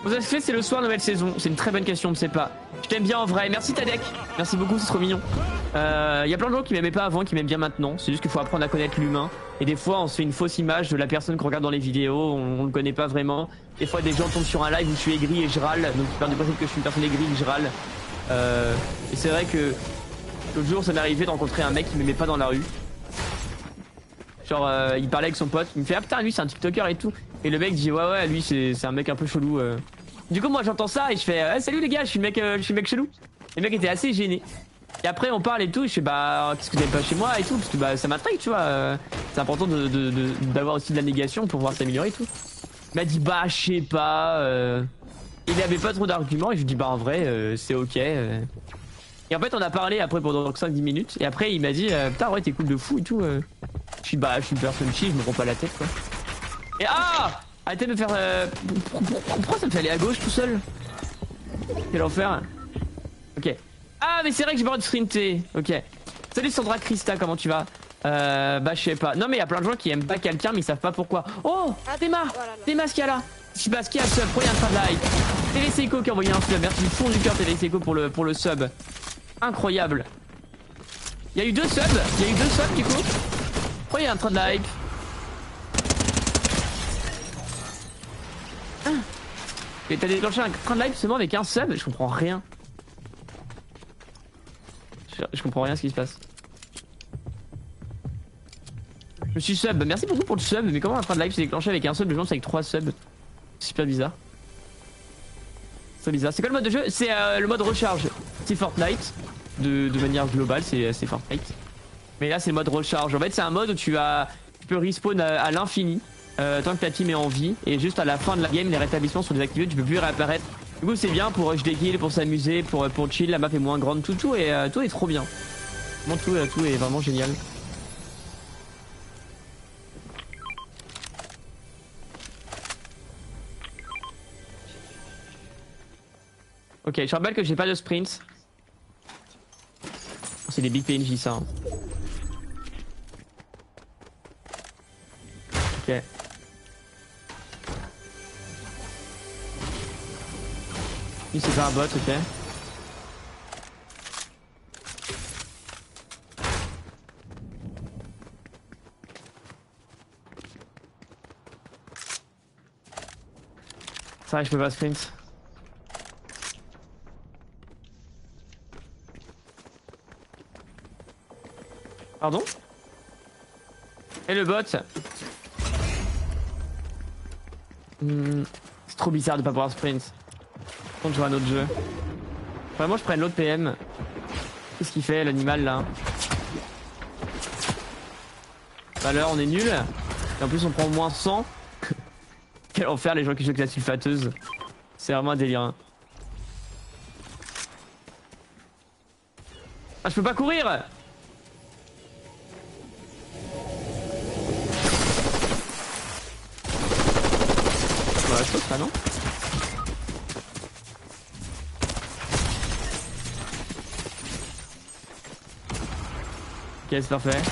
Vous avez fait, c'est le soir, nouvelle saison. C'est une très bonne question, on ne sait pas. Je t'aime bien en vrai. Merci Tadek. Merci beaucoup, c'est trop mignon. Y a plein de gens qui m'aimaient pas avant, qui m'aiment bien maintenant. C'est juste qu'il faut apprendre à connaître l'humain. Et des fois, on se fait une fausse image de la personne qu'on regarde dans les vidéos. On le connaît pas vraiment. Des fois, des gens tombent sur un live où je suis aigri et je râle. Donc, ils partent du principe que je suis une personne aigrie et que je râle. Et c'est vrai que l'autre jour, ça m'est arrivé de rencontrer un mec qui m'aimait pas dans la rue. Genre, il parlait avec son pote. Il me fait, ah putain, lui, c'est un TikToker et tout. Et le mec dit, ouais, lui, c'est un mec un peu chelou. Du coup, moi, j'entends ça et je fais, salut les gars, je suis le mec chelou. Le mec était assez gêné. Et après, on parle et tout. Et je fais, bah, qu'est-ce que t'aimes pas chez moi et tout. Parce que bah, ça m'intrigue, tu vois. C'est important d'avoir aussi de la négation pour pouvoir s'améliorer et tout. Il m'a dit, bah, je sais pas. Il avait pas trop d'arguments. Et je lui dis, bah, en vrai, c'est ok. Et en fait, on a parlé après pendant 5-10 minutes. Et après, il m'a dit, putain, ouais, t'es cool de fou et tout. Je suis, bah, je suis une personne chill, je me prends pas la tête, quoi. Et ah! Arrêtez de me faire. Pourquoi ça me fait aller à gauche tout seul? Quel enfer. Ok. Ah, mais c'est vrai que j'ai pas le droit de sprinter. Ok. Salut Sandra Christa, comment tu vas? Bah, je sais pas. Non, mais il y a plein de gens qui aiment pas quelqu'un, mais ils savent pas pourquoi. Oh! Théma! Théma, ce qu'il y a là? Je sais pas ce qu'il y a, sub. Pourquoi il y a un train de like? Télé Seiko qui a envoyé un sub. Merci du fond du cœur, Télé Seiko pour le sub. Incroyable. Il y a eu 2 subs. Il y a eu 2 subs du coup. Pourquoi il y a un train de like? Et t'as déclenché un train de live seulement avec un sub? Je comprends rien. Je comprends rien ce qui se passe. Je suis sub. Merci beaucoup pour le sub. Mais comment un train de live s'est déclenché avec un sub? Le gens c'est avec 3 subs. C'est super bizarre. C'est bizarre. C'est quoi le mode de jeu? C'est le mode recharge. C'est Fortnite. De manière globale, c'est Fortnite. Mais là, c'est le mode recharge. En fait, c'est un mode où tu peux respawn à l'infini. Tant que ta team est en vie. Et juste à la fin de la game, les rétablissements sont désactivés. Tu peux plus réapparaître. Du coup, c'est bien pour rush des kills, pour s'amuser, pour chill. La map est moins grande. Tout est trop bien. Vraiment, tout est vraiment génial. Ok, je rappelle que j'ai pas de sprint. C'est des big PNJ ça. Hein. Ok. Lui c'est pas un bot, ok. C'est vrai que je peux pas sprint. Pardon? Et le bot? C'est trop bizarre de pas pouvoir sprint. Par contre, je vois un autre jeu. Vraiment, je prenne l'autre PM. Qu'est-ce qu'il fait, l'animal là? Valeur, on est nul. Et en plus, on prend moins 100. Quel enfer, les gens qui jouent avec la sulfateuse. C'est vraiment un délire. Hein. Ah, je peux pas courir! Bah, je pense pas, non? Ok, c'est parfait.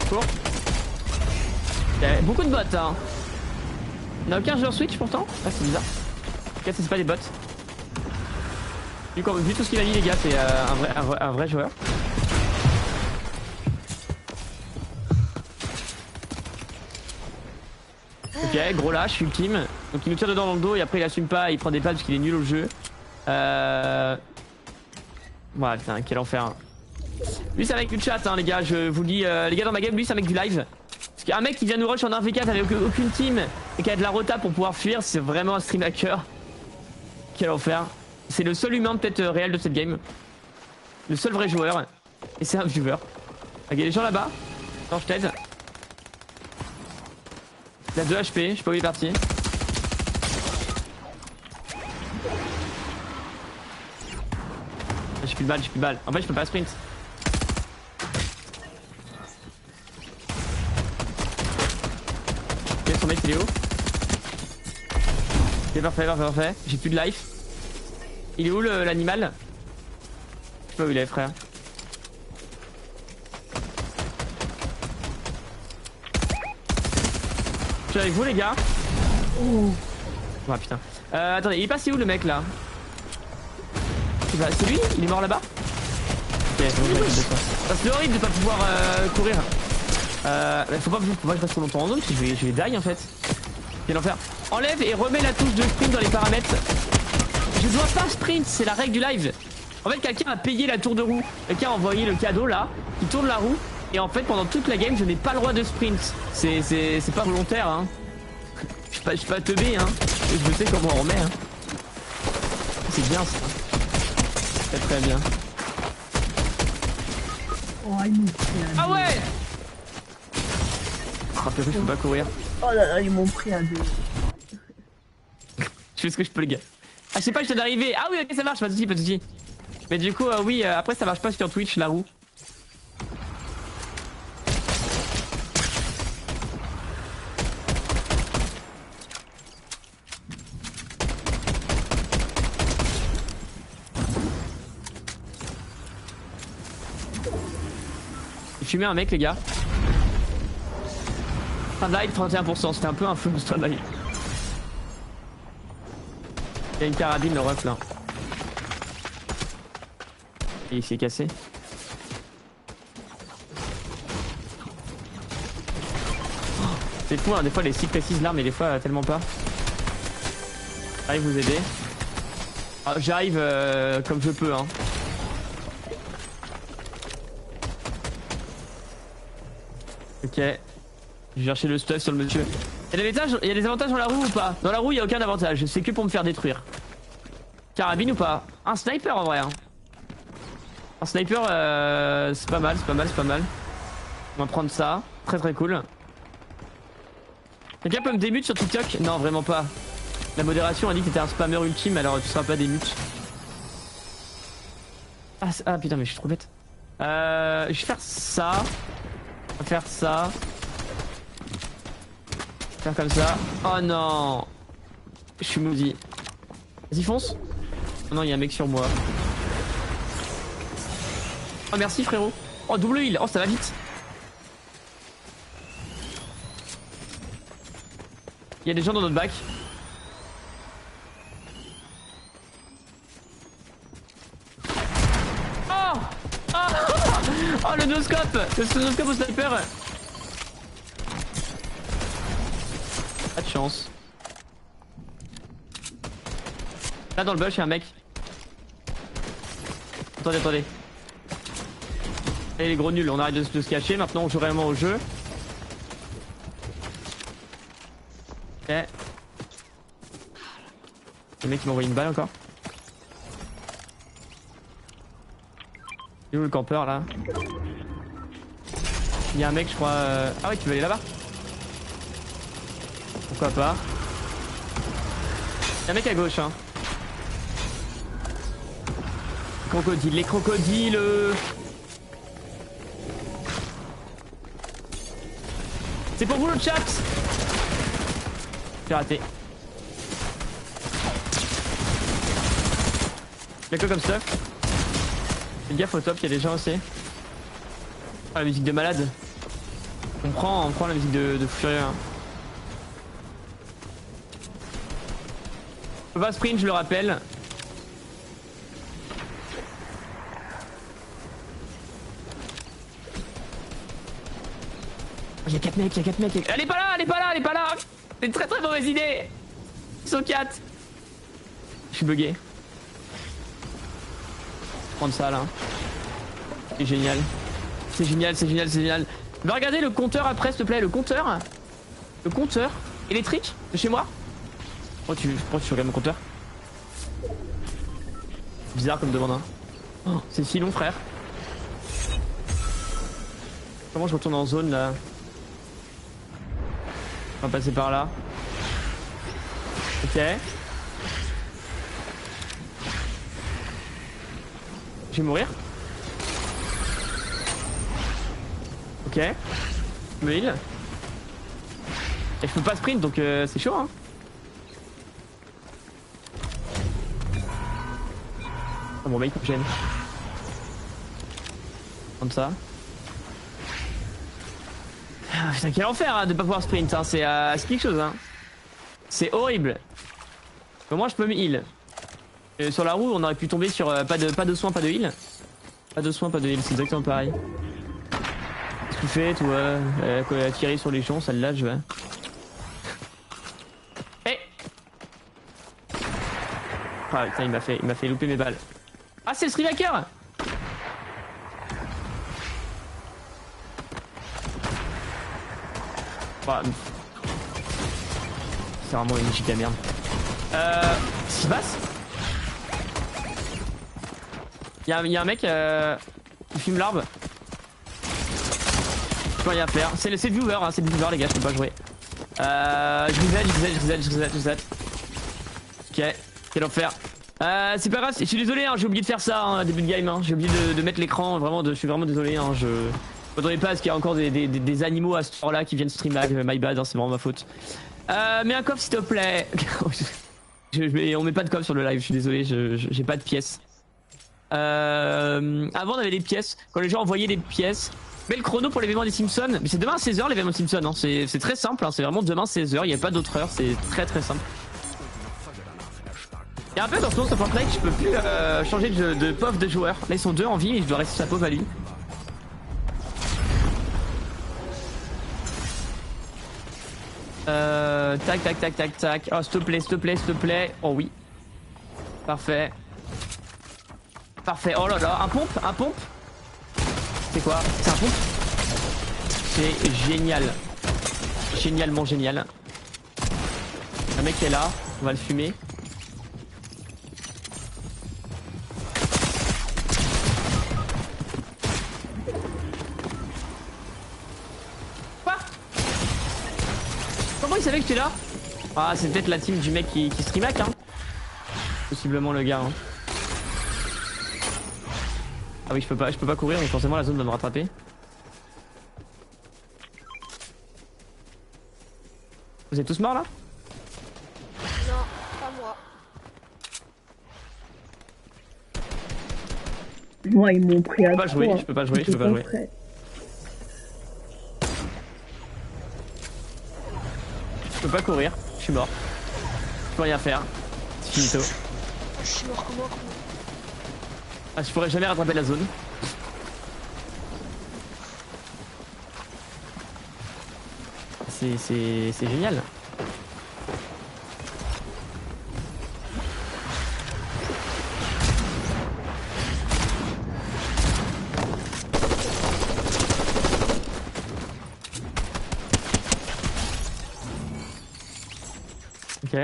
Cours. Okay, beaucoup de bots, hein. On a aucun joueur switch pourtant? Ah, c'est bizarre. Ok, c'est pas des bots. Vu tout ce qu'il a dit, les gars, c'est un vrai joueur. Ok, gros lâche, ultime. Donc il nous tire dedans dans le dos et après il assume pas, il prend des balles parce qu'il est nul au jeu. Voilà, putain, quel enfer. Lui c'est un mec du chat, hein, les gars, je vous le dis. Les gars, dans ma game, lui c'est un mec du live. Parce qu'un mec qui vient nous rush en 1v4 avec aucune team et qui a de la rota pour pouvoir fuir, c'est vraiment un stream hacker. Quel enfer. C'est le seul humain peut-être réel de cette game. Le seul vrai joueur. Et c'est un viewer. Ok, il y a des gens là-bas. Non, je t'aide. Il a 2 HP, je sais pas où il est parti. J'ai plus de balles, j'ai plus de balles. En fait, je peux pas sprint. Ok, son mec il est où? Ok, parfait. J'ai plus de life. Il est où l'animal? Je sais pas où il est, frère. suis avec vous les gars. Oh. Ah putain. Attendez, il est passé où le mec là? C'est lui? Il est mort là-bas? Ok, c'est horrible de pas pouvoir courir. Faut pas que je passe trop longtemps en zone, parce que je vais die en fait. Quel enfer. Enlève et remets la touche de sprint dans les paramètres. Je dois pas sprint, c'est la règle du live. En fait, quelqu'un a payé la tour de roue. Quelqu'un a envoyé le cadeau là, qui tourne la roue. Et en fait, pendant toute la game, je n'ai pas le droit de sprint. C'est pas volontaire, hein. Je suis pas teubé, hein. Et je sais comment on remet, hein. C'est bien ça. Très très bien. Oh, ils m'ont pris à deux. Ah ouais! Ah purée, je peux pas courir. Oh là là, ils m'ont pris à deux. Je fais ce que je peux les gars. Ah je sais pas, je viens d'arriver. Ah oui ok ça marche, pas de soucis, pas de soucis. Mais du coup oui, après ça marche pas sur Twitch la roue. J'ai fumé un mec les gars. Fin de live 31%, c'était un peu un feu de fin de live. Il y a une carabine le ref là. Et il s'est cassé. Oh, c'est fou hein, des fois les cycles précisent l'arme et des fois tellement pas. J'arrive vous aider. Ah, j'arrive comme je peux hein. Ok. Je vais chercher le stuff sur le monsieur. Il y a des avantages dans la roue ou pas? Dans la roue il y a aucun avantage, c'est que pour me faire détruire. Carabine ou pas? Un sniper en vrai hein. Un sniper c'est pas mal, c'est pas mal, c'est pas mal. On va prendre ça, très très cool. Quelqu'un peut me démute sur TikTok? Non vraiment pas. La modération a dit que t'étais un spammer ultime alors tu seras pas démute. Ah putain mais je suis trop bête. Je vais faire ça. On va faire ça. Faire comme ça. Oh non. Je suis maudit. Vas-y fonce. Oh non il y a un mec sur moi. Oh merci frérot. Oh double heal. Oh ça va vite. Il y a des gens dans notre bac. Oh oh, oh le noscope. Le noscope au sniper. Pas de chance. Là dans le bush il y a un mec. Attendez, attendez. Et les gros nuls, on arrête de se cacher, maintenant on joue réellement au jeu. Ok. Le mec qui m'a envoyé une balle encore. Il est où le campeur là? Il y a un mec je crois... Ah ouais tu veux aller là-bas? Pourquoi pas? Il y a un mec à gauche hein. Crocodile, les crocodiles. C'est pour vous le chat. J'ai raté. Y'a quoi comme stuff? Faites gaffe au top, y'a des gens aussi. Ah la musique de malade. On prend la musique de furieux hein. Je peux pas sprint je le rappelle. Il y a 4 mecs, il y a 4 mecs. Elle est pas là, elle est pas là, elle est pas là. C'est une très très mauvaise idée. Ils sont 4. Je suis bugué. Prendre ça là. C'est génial. C'est génial, c'est génial, c'est génial. Va regarder le compteur après s'il te plaît, le compteur. Le compteur électrique de chez moi. Pourquoi tu regardes mon compteur? Bizarre comme demande hein. Oh, c'est si long frère. Comment je retourne en zone là? On va passer par là. Ok. Je vais mourir. Ok. Je me heal. Et je peux pas sprint donc c'est chaud hein. Oh, bon mec il me gêne. Comme ça. Putain, quel enfer hein, de pas pouvoir sprint, hein. C'est quelque chose. Hein. C'est horrible. Comment je peux me heal? Sur la roue, on aurait pu tomber sur pas de soins, pas de heal. Pas de soins, pas de heal, c'est exactement pareil. Qu'est-ce que tu fais, toi? Tirer sur les champs, celle-là, je vais. Hey. Ah putain, il m'a fait louper mes balles. Ah, c'est le stream hacker! Bah, c'est vraiment une giga merde. Qu'est-ce qui se passe? Y'a un mec qui fume l'arbre. Je peux rien faire. C'est le viewer, hein, c'est le viewer les gars, je peux pas jouer. Je reset. Ok, quel enfer. C'est pas grave, je suis désolé, hein, j'ai oublié de faire ça hein, début de game. Hein. J'ai oublié de mettre l'écran, vraiment, je suis vraiment désolé. Hein, je m'attendais pas à ce qu'il y a encore des animaux à ce tour là qui viennent stream live, my bad, hein, c'est vraiment ma faute. Mets un coffre s'il te plaît. On met pas de coffre sur le live, je suis désolé, j'ai pas de pièces. Avant on avait des pièces, quand les gens envoyaient des pièces. Mais le chrono pour l'événement des Simpsons, mais c'est demain à 16h l'événement des Simpsons, hein. C'est très simple, hein. C'est vraiment demain 16h, il n'y a pas d'autre heure, c'est très simple. Il y a un peu dans ce moment sur Fortnite, je peux plus changer de POV de joueur. Là ils sont 2 en vie et je dois rester sur sa POV à lui. Tac. Oh s'il te plaît. Oh oui. Parfait. Oh là là, un pompe. C'est quoi? C'est un pompe? C'est génial. Génialement génial. Un mec qui est là, on va le fumer. Quoi? Comment il savait que j'étais là? Ah c'est peut-être la team du mec qui streamac hein. Possiblement le gars hein. Ah oui je peux pas courir donc forcément la zone va me rattraper. Vous êtes tous morts là? Non, pas moi. Moi ils m'ont pris à Je peux pas jouer. Je peux pas courir, je suis mort. Je peux rien faire. C'est finito. Je suis mort comment? Ah je pourrais jamais rattraper la zone. C'est génial. Ok.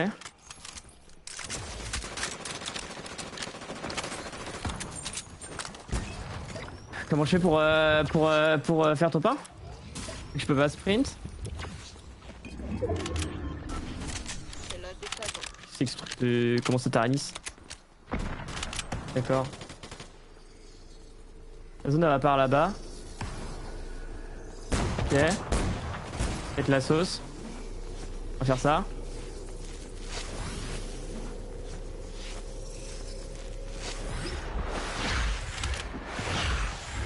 Comment je fais pour faire ton pas? Je peux pas sprint. C'est la décade. C'est exprès de comment ça t'arranis. D'accord. La zone elle va par là-bas. Ok. Mettre la sauce. On va faire ça.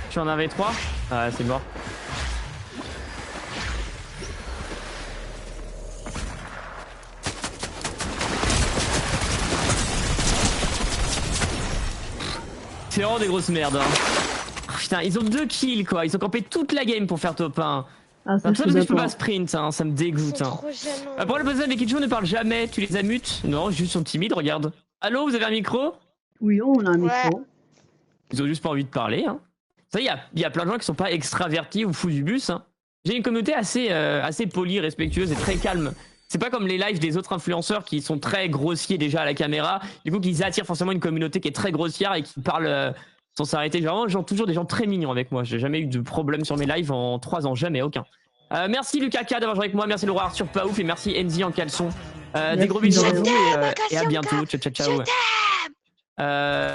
Je suis en AV3. Ah c'est mort. C'est vraiment des grosses merdes. Hein. Oh, putain, ils ont 2 kills quoi. Ils ont campé toute la game pour faire top 1. Ah, ça, parce que je peux pas sprint, hein, ça me dégoûte. Hein. Pour le besoin des Kichou ne parlent jamais, tu les amutes? Non, juste sont timides, regarde. Allô, vous avez un micro? Oui, on a un micro. Ouais. Ils ont juste pas envie de parler. Hein. Ça, il y a plein de gens qui sont pas extravertis ou fous du bus. Hein. J'ai une communauté assez polie, respectueuse et très calme. C'est pas comme les lives des autres influenceurs qui sont très grossiers déjà à la caméra. Du coup, qu'ils attirent forcément une communauté qui est très grossière et qui parle sans s'arrêter. Vraiment, toujours des gens très mignons avec moi. J'ai jamais eu de problème sur mes lives en 3 ans, jamais, aucun. Merci Lucas K d'avoir joué avec moi, merci le roi Arthur pas ouf et merci Enzi en caleçon. Des gros bisous à vous et à bientôt. Ciao ciao ciao.